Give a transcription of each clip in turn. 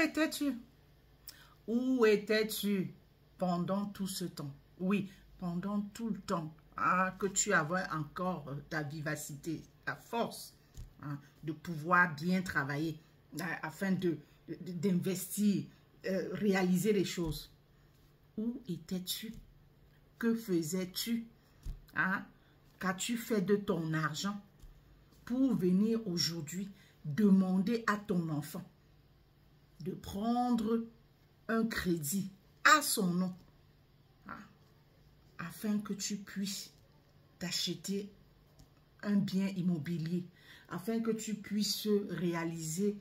étais-tu? Où étais-tu pendant tout ce temps? Oui, pendant tout le temps que tu avais encore ta vivacité, ta force de pouvoir bien travailler afin d'investir, réaliser les choses. Où étais-tu? Que faisais-tu? Qu'as-tu fait de ton argent pour venir aujourd'hui demander à ton enfant de prendre un crédit à son nom afin que tu puisses t'acheter un bien immobilier, afin que tu puisses réaliser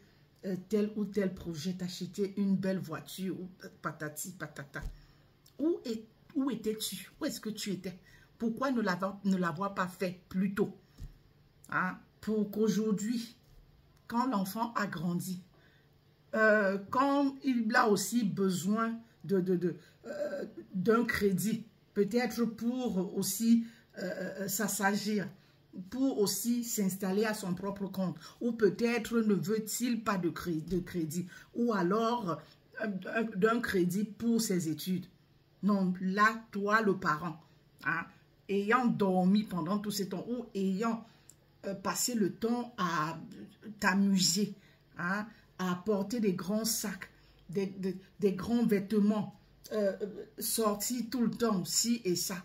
tel ou tel projet, t'acheter une belle voiture, ou patati patata. Où étais-tu? Où est-ce que tu étais? Pourquoi ne l'avoir pas fait plus tôt? Pour qu'aujourd'hui, quand l'enfant a grandi, quand il a aussi besoin d'un crédit, peut-être pour aussi s'assagir, pour aussi s'installer à son propre compte, ou peut-être ne veut-il pas de crédit, ou alors d'un crédit pour ses études. Non, là, toi, le parent, ayant dormi pendant tout ce temps, ou ayant passé le temps à t'amuser, à porter des grands sacs, des grands vêtements, sortis tout le temps, ci et ça.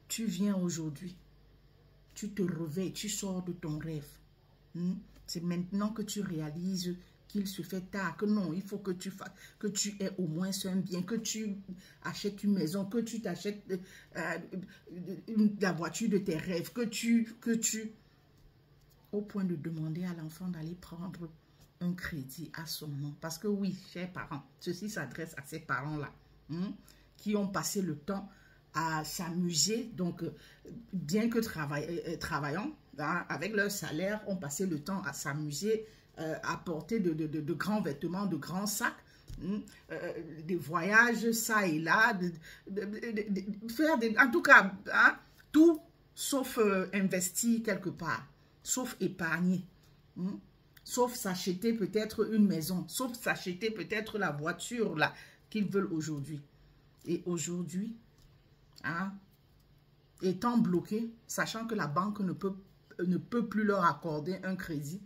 Tu viens aujourd'hui, tu te réveilles, tu sors de ton rêve. C'est maintenant que tu réalises qu'il se fait tard, que non, il faut que tu fasses, que tu aies au moins un bien, que tu achètes une maison, que tu t'achètes la voiture de tes rêves, que tu, au point de demander à l'enfant d'aller prendre un crédit à son nom. Parce que oui, chers parents, ceci s'adresse à ces parents-là, qui ont passé le temps à s'amuser, donc bien que travaillant, avec leur salaire, ont passé le temps à s'amuser, à porter de grands vêtements, de grands sacs, des voyages ça et là, faire en tout cas, tout sauf investir quelque part, sauf épargner, sauf s'acheter peut-être une maison, sauf s'acheter peut-être la voiture là qu'ils veulent aujourd'hui. Et aujourd'hui, étant bloqués, sachant que la banque ne peut plus leur accorder un crédit,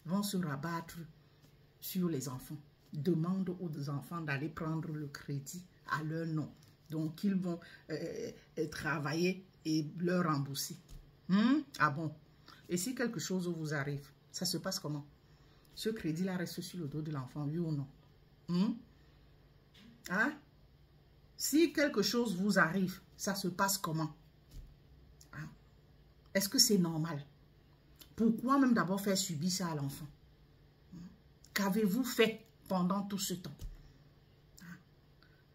vont se rabattre sur les enfants. Demandent aux enfants d'aller prendre le crédit à leur nom. Donc, ils vont travailler et leur rembourser. Ah bon? Et si quelque chose vous arrive, ça se passe comment? Ce crédit-là reste sur le dos de l'enfant, oui ou non? Si quelque chose vous arrive, ça se passe comment? Est-ce que c'est normal? Pourquoi même d'abord faire subir ça à l'enfant? Qu'avez-vous fait pendant tout ce temps?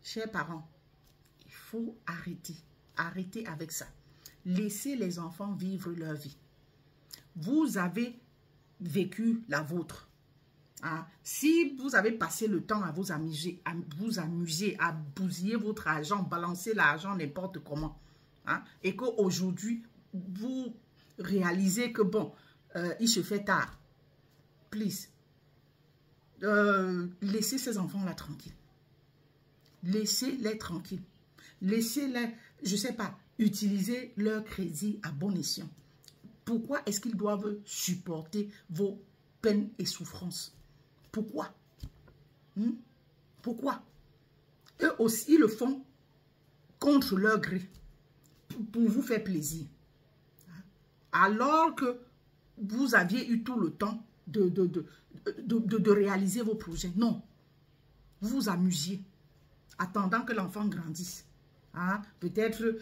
Chers parents, il faut arrêter. Arrêtez avec ça. Laissez les enfants vivre leur vie. Vous avez vécu la vôtre. Si vous avez passé le temps à vous amuser, à bousiller votre argent, balancer l'argent n'importe comment, et qu'aujourd'hui, vous réalisez que bon, il se fait tard, please, laissez ces enfants-là tranquilles. Laissez-les tranquilles. Laissez-les, je ne sais pas, utiliser leur crédit à bon escient. Pourquoi est-ce qu'ils doivent supporter vos peines et souffrances? Pourquoi? Pourquoi? Eux aussi, ils le font contre leur gré, pour vous faire plaisir. Alors que vous aviez eu tout le temps de réaliser vos projets. Non. Vous vous amusiez, attendant que l'enfant grandisse. Peut-être,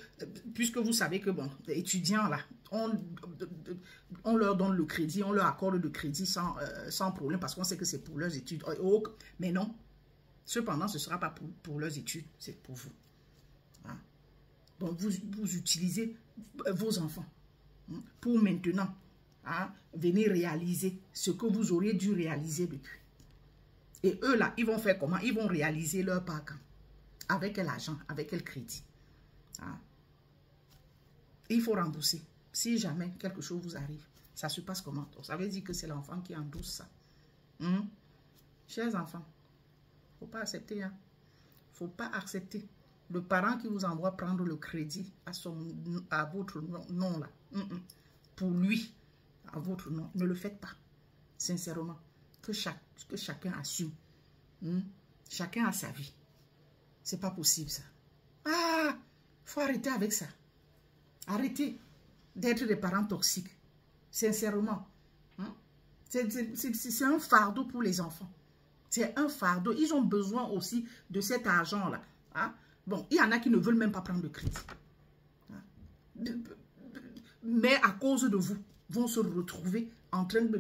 puisque vous savez que, bon, les étudiants, là, on leur donne le crédit, on leur accorde le crédit sans problème, parce qu'on sait que c'est pour leurs études. Mais non. Cependant, ce ne sera pas pour leurs études, c'est pour vous. Donc, vous utilisez vos enfants pour maintenant venir réaliser ce que vous auriez dû réaliser depuis. Et eux, là, ils vont faire comment? Ils vont réaliser leur part quand? Avec quel argent? Avec quel crédit? Il faut rembourser. Si jamais quelque chose vous arrive, ça se passe comment? Donc, ça veut dire que c'est l'enfant qui endosse ça. Chers enfants, il ne faut pas accepter. Il ne faut pas accepter. Le parent qui vous envoie prendre le crédit à votre nom, là, pour lui, à votre nom, ne le faites pas. Sincèrement, que chacun assume. Chacun a sa vie. C'est pas possible ça. Ah, faut arrêter avec ça. Arrêtez d'être des parents toxiques. Sincèrement. C'est un fardeau pour les enfants. C'est un fardeau. Ils ont besoin aussi de cet argent-là. Hein? Bon, il y en a qui ne veulent même pas prendre de crédit. Mais à cause de vous, vont se retrouver en train de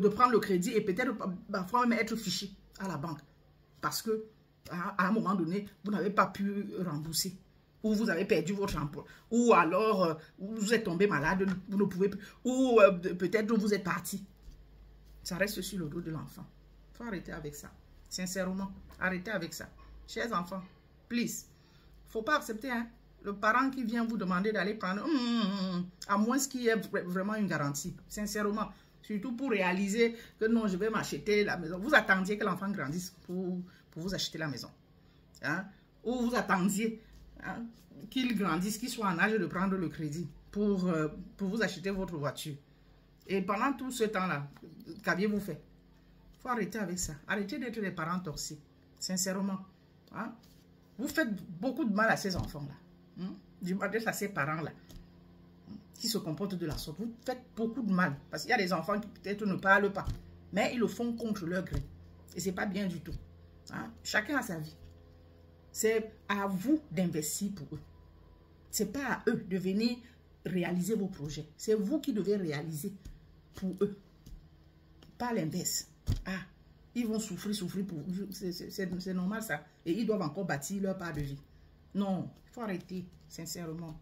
prendre le crédit et peut-être parfois même être fichés à la banque. Parce que à un moment donné, vous n'avez pas pu rembourser. Ou vous avez perdu votre emploi. Ou alors, vous êtes tombé malade, vous ne pouvez plus. Ou peut-être vous êtes parti. Ça reste sur le dos de l'enfant. Il faut arrêter avec ça. Sincèrement, arrêtez avec ça. Chers enfants, please. Il ne faut pas accepter le parent qui vient vous demander d'aller prendre, à moins qu'il y ait vraiment une garantie. Sincèrement. Surtout pour réaliser que non, je vais m'acheter la maison. Vous attendiez que l'enfant grandisse pour vous acheter la maison. Hein? Ou vous attendiez qu'il grandisse, qu'il soit en âge de prendre le crédit pour vous acheter votre voiture. Et pendant tout ce temps-là, qu'aviez-vous fait? Il faut arrêter avec ça. Arrêtez d'être des parents toxiques. Sincèrement. Hein? Vous faites beaucoup de mal à ces enfants-là. Du mal à ces parents-là. Qui se comportent de la sorte. Vous faites beaucoup de mal. Parce qu'il y a des enfants qui peut-être ne parlent pas. Mais ils le font contre leur gré. Et ce n'est pas bien du tout. Hein? Chacun a sa vie. C'est à vous d'investir pour eux. Ce n'est pas à eux de venir réaliser vos projets. C'est vous qui devez réaliser pour eux. Pas l'inverse. Ah, ils vont souffrir pour vous. C'est normal ça. Et ils doivent encore bâtir leur part de vie. Non, il faut arrêter, sincèrement.